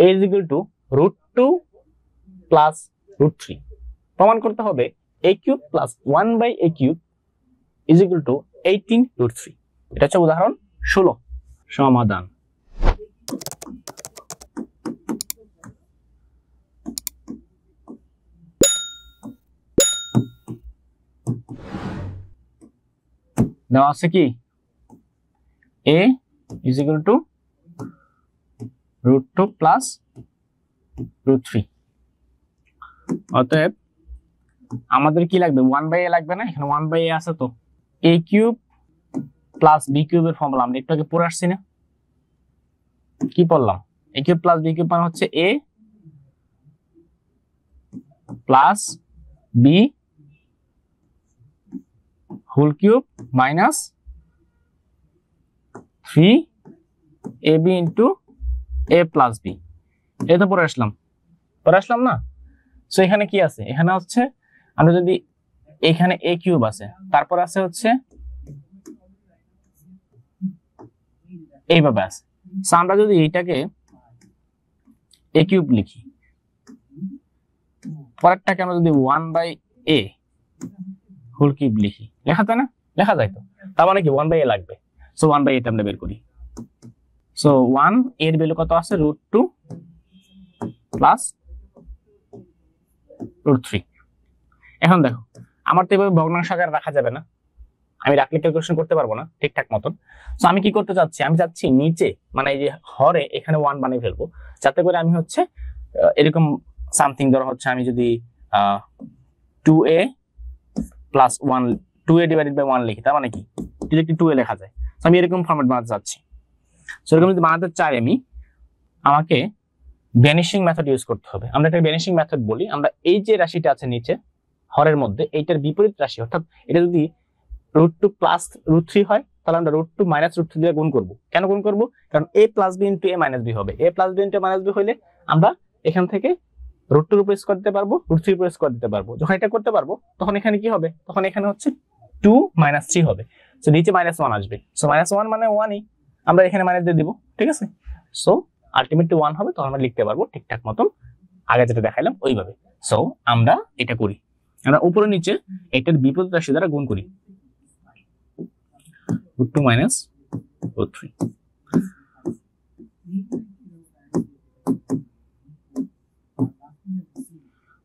a is equal to √2 plus √3। প্রমাণ করতে হবে a cube plus 1/a cube is equal to 18√3। এটা হচ্ছে উদাহরণ 16 সমাধান। দেওয়া আছে কি a is equal to √2 plus √3। অতএব আমাদের কি লাগবে 1/a লাগবে না, এখানে 1/a আছে তো a কিউব প্লাস b কিউবের ফর্মুলা আমরা একটু আগে পড়ে আসছি না, কি পড়লাম? a cube plus b cube মানে হচ্ছে a plus b whole cube minus 3ab into a plus b। এটা তো পড়ে আসলাম না। সো এখানে কি আছে? এখানে হচ্ছে আমরা যদি এখানে a কিউব আছে, তারপর আছে হচ্ছে এইভাবে আছে। সো আমরা যদি এইটাকে a কিউব লিখি, পরেরটাকে আমরা যদি 1/a হোল কিউব লিখি, লেখা যায় তো। তার মানে কি 1/a লাগবে। সো 1/a টা আমরা বের করি। সো 1 এর ভ্যালু কত আছে? √2 প্লাস √3। এখন দেখো, আমার তো এভাবে ভগ্নাংশ আকারে রাখা যাবে না, আমি রাখলে ক্যালকুলেশন করতে পারবো না ঠিকঠাক মতন। সো আমি কি করতে চাচ্ছি? আমি চাচ্ছি নিচে মানে এই যে হরে এখানে 1 বানিয়ে ফেলবো, যাতে করে আমি হচ্ছে এরকম সামথিং, ধরো হচ্ছে আমি যদি 2a plus 1 2a divided by 1 লিখি, তার মানে কি ডিরেক্টলি 2a লেখা যায়। সো আমি এরকম ফরম্যাট বানাতে চাচ্ছি। সো এরকম যদি বানাতে চাই আমাকে ভ্যানিশিং মেথড ইউজ করতে হবে। আমরা একটা ভ্যানিশিং মেথড বলি। আমরা এই যে রাশিটা আছে নিচে হরের মধ্যে, এইটার বিপরীত রাশি, অর্থাৎ এটা যদি √2 প্লাস √3 হয়, তাহলে আমরা √2 মাইনাস √3 দিয়ে গুণ করব। কেন গুণ করব? কারণ a plus b into a minus b হবে। a plus b into a minus b হইলে আমরা এখান থেকে √2 এর উপর স্কয়ার দিতে পারবো, √3 এর উপর স্কয়ার দিতে পারবো। যখন এটা করতে পারবো তখন এখানে কি হবে? তখন এখানে হচ্ছে 2 মাইনাস 3 হবে। সো নিচে -1 আসবে। সো -1 মানে 1ই, আমরা এখানে মাইনাস দিয়ে দিব, ঠিক আছে? সো আলটিমেটলি 1 হবে, তখন আমরা লিখতে পারবো ঠিকঠাক মতন আগে যেটা দেখাইলাম ওইভাবে। সো আমরা এটা করি, আমরা উপরে নিচে এটার বিপরীত রাশি দ্বারা গুণ করি, √2 মাইনাস √3।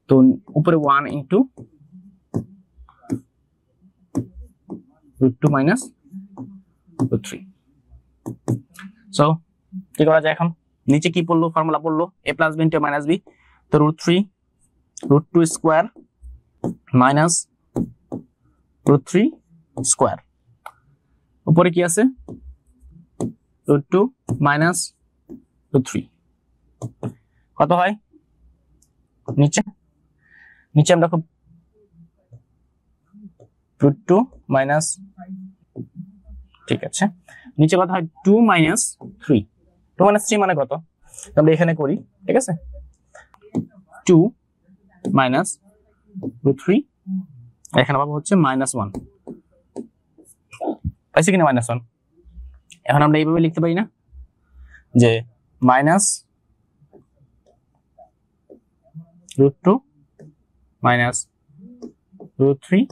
তো উপরে 1 ইন্টু √2 মাইনাস √3। সো কি করা যায় এখন? নিচে কি পড়লো? ফর্মুলা পড়লো a plus b into minus b। তো √2 স্কয়ার মাইনাস √3 স্কয়ার। উপরে কি আছে? √2 মাইনাস √3 কত হয়? নিচে আমরা খুব √2 মাইনাস, ঠিক আছে, নিচে কত হয়? 2 মাইনাস 3। 2 মাইনাস 3 মানে কত? আমরা এখানে করি, ঠিক আছে? 2 মাইনাস √3, এখানে পাবো হচ্ছে -1। পাইছি কিনা -1? এখন আমরা এইভাবে লিখতে পারি না যে মাইনাস √2 মাইনাস √3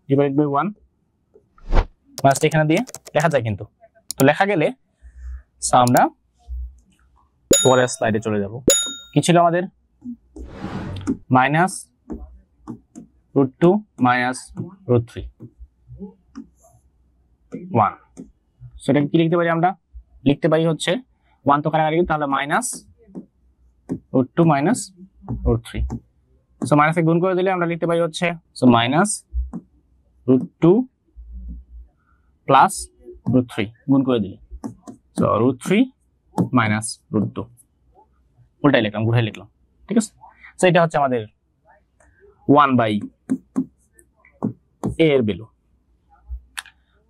ডিভাইডেড বাই 1, মাইনাসটা এখানে দিয়ে লেখা যায় কিন্তু। তো লেখা গেলে আমরা পরের স্লাইডে চলে যাব। কি ছিল আমাদের? Minus √2 minus √3 1। সেটা কি লিখতে পারি? আমরা লিখতে পারি হচ্ছে 1 তো কাটাকাটি, তাহলে মাইনাস √2 মাইনাস √3। সো মাইনাসে গুণ করে দিলে আমরা লিখতে পারি হচ্ছে সো মাইনাস √2 প্লাস √3 গুণ করে দিলে সো √3 মাইনাস √2, উল্টাই লিখলাম, ঘুরে লিখলাম, ঠিক আছে? সো এটা হচ্ছে আমাদের 1/a এর ভ্যালু।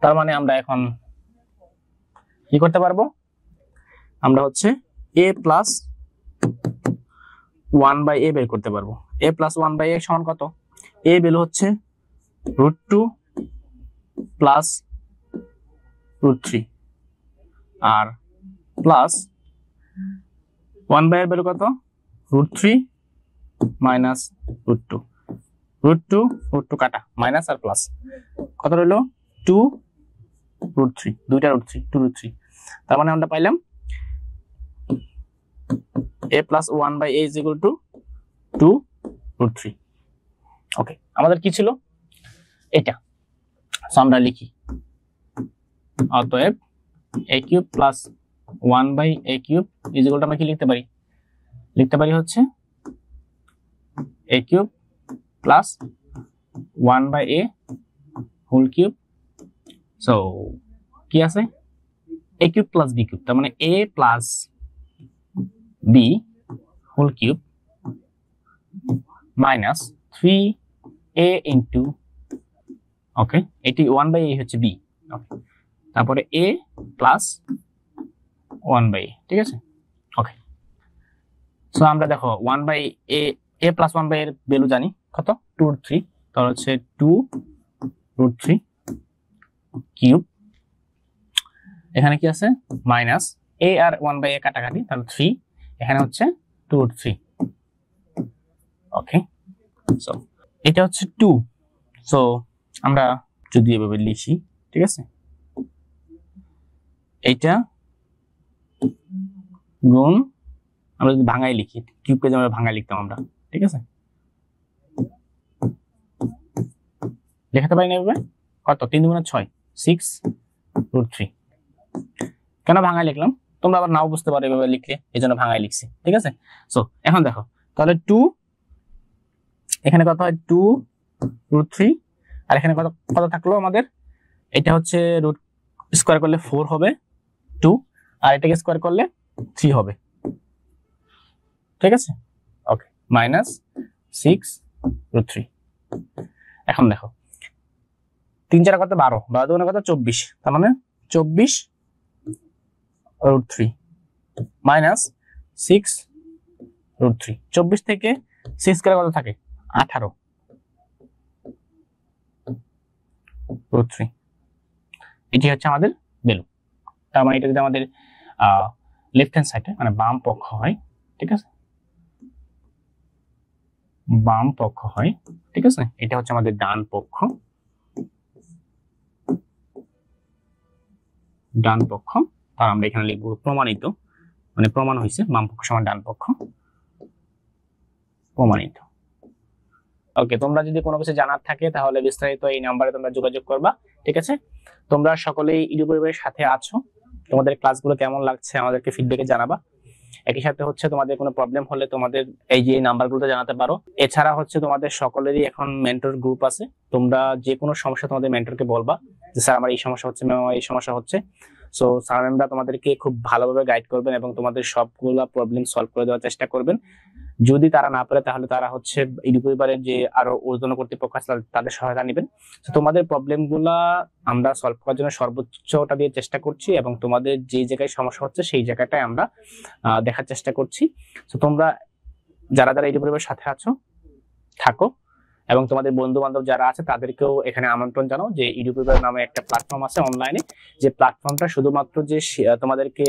তার মানে আমরা এখন কি করতে পারবো? আমরা হচ্ছে a প্লাস 1/a বের করতে পারবো। a প্লাস 1/a সমান কত? a ভ্যালু হচ্ছে √2 প্লাস √3 আর প্লাস 1 বাই এর ভ্যালু কত, √3 মাইনাস √2, √2 কাটা, মাইনাস আর প্লাস, কত রইলো 2√3, দুইটা √3, 2√3। তার মানে আমরা পাইলাম a plus 1 by a is equal to 2√3। ওকে, আমাদের কি ছিল এটা, সো আমরা লিখি অতএব a cube plus 1 by a cube is equal to আমরা কি লিখতে পারি হচ্ছে a cube plus 1 by a whole cube. So কি আছে a cube plus b cube, তার মানে a plus b whole cube minus 3a into, okay এটি 1 বাই a হচ্ছে b, ওকে তারপরে a প্লাস 1 বাই a, ঠিক আছে। ওকে, সো আমরা দেখো 1 বাই a প্লাস 1 বাই এর ভ্যালু জানি কত, 2√3, তাহলে হচ্ছে 2√3 কিউব, এখানে কি আছে মাইনাস a আর 1 বাই a কাটাকাটি, তাহলে 3, এখানে হচ্ছে 2√3। ওকে, সো এটা হচ্ছে 2, সো আমরা যদি এভাবে লিখি, ঠিক আছে, এইটা গুণ, আমরা যদি ভাঙাই লিখি, কিউবকে যেমন ভাঙাই লিখতাম আমরা, ঠিক আছে, লেখাতে পারি না এভাবে, কত 3 × 6, 6√3। কেন ভাঙাই লিখলাম তোমরা আবার নাও বুঝতে পারো এভাবে লিখলে, এই জন্য ভাঙাই লিখছি, ঠিক আছে। সো এখন দেখো তাহলে 2, এখানে কত হয় 2√3, আর এখানে কত কত থাকলো আমাদের, এটা হচ্ছে রুট স্কয়ার করলে 4 হবে 2, আর এটাকে স্কয়ার করলে 3 হবে, ঠিক আছে। ওকে, মাইনাস 6√3। এখন দেখো 3 4 কত 12, 12 দুগুণে কত 24, তার মানে 24√3 মাইনাস 6√3। 24 থেকে 6 করে কত থাকে 18√3, এটি হচ্ছে আমাদের ভ্যালু। তার মানে এটা যদি আমাদের লেফট হ্যান্ড সাইডে মানে বাম পক্ষ হয়, ঠিক আছে, বাম পক্ষ হয়, ঠিক আছে, এটা হচ্ছে আমাদের ডান পক্ষ, তার আমরা এখানে লিখবো প্রমাণিত, মানে প্রমাণ হয়েছে বাম পক্ষ সমান ডান পক্ষ, প্রমাণিত। ওকে, তোমরা যদি কোনো কিছু জানার থাকে তাহলে বিস্তারিত এই নাম্বারে তোমরা যোগাযোগ করবা, ঠিক আছে। তোমরা সকলেই ইডু পরিবারের সাথে আছো, তোমাদের ক্লাসগুলো কেমন লাগছে আমাদেরকে ফিডব্যাকে জানাবা। একই সাথে হচ্ছে তোমাদের কোনো প্রবলেম হলে তোমাদের এই যে নাম্বারগুলোতে জানাতে পারো। এছাড়া হচ্ছে তোমাদের সকলেরই এখন মেন্টর গ্রুপ আছে, তোমরা যে কোনো সমস্যা তোমাদের মেন্টরকে বলবা যে স্যার আমার এই সমস্যা হচ্ছে, ম্যাম আমার এই সমস্যা হচ্ছে। সো স্যার ম্যামরা তোমাদেরকে খুব ভালোভাবে গাইড করবেন এবং তোমাদের সবগুলা প্রবলেম সলভ করে দেওয়ার চেষ্টা করবেন। যদি তারা না পারে তাহলে তারা হচ্ছে ইডু পরিবারের যে আরো ঊর্ধ্বতন কর্তৃপক্ষ আছে তাদের সহায়তা নেবেন। তো তোমাদের প্রবলেম গুলা আমরা সলভ করার জন্য সর্বোচ্চটা দিয়ে চেষ্টা করছি এবং তোমাদের যে জায়গায় সমস্যা হচ্ছে সেই জায়গাটায় আমরা দেখার চেষ্টা করছি। তো তোমরা যারা যারা ইডু পরিবারের সাথে আছো থাকো এবং তোমাদের বন্ধু বান্ধব যারা আছে তাদেরকেও এখানে আমন্ত্রণ জানাও যে ইডু পরিবার নামে একটা প্ল্যাটফর্ম আছে অনলাইনে, যে প্ল্যাটফর্মটা শুধুমাত্র যে তোমাদেরকে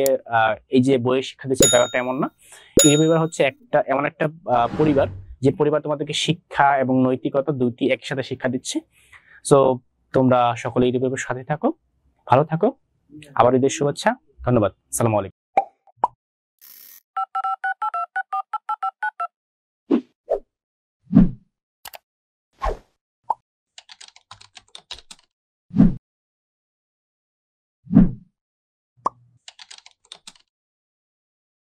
এই যে বইয়ের শিক্ষা দিচ্ছে ব্যাপারটা এমন না। ইডু পরিবার হচ্ছে এমন একটা পরিবার যে পরিবার তোমাদেরকে শিক্ষা এবং নৈতিকতা দুইটি একসাথে শিক্ষা দিচ্ছে। সো তোমরা সকলে ইডু পরিবারের সাথে থাকো, ভালো থাকো, আবার ঈদের শুভেচ্ছা, ধন্যবাদ, আসসালামু আলাইকুম।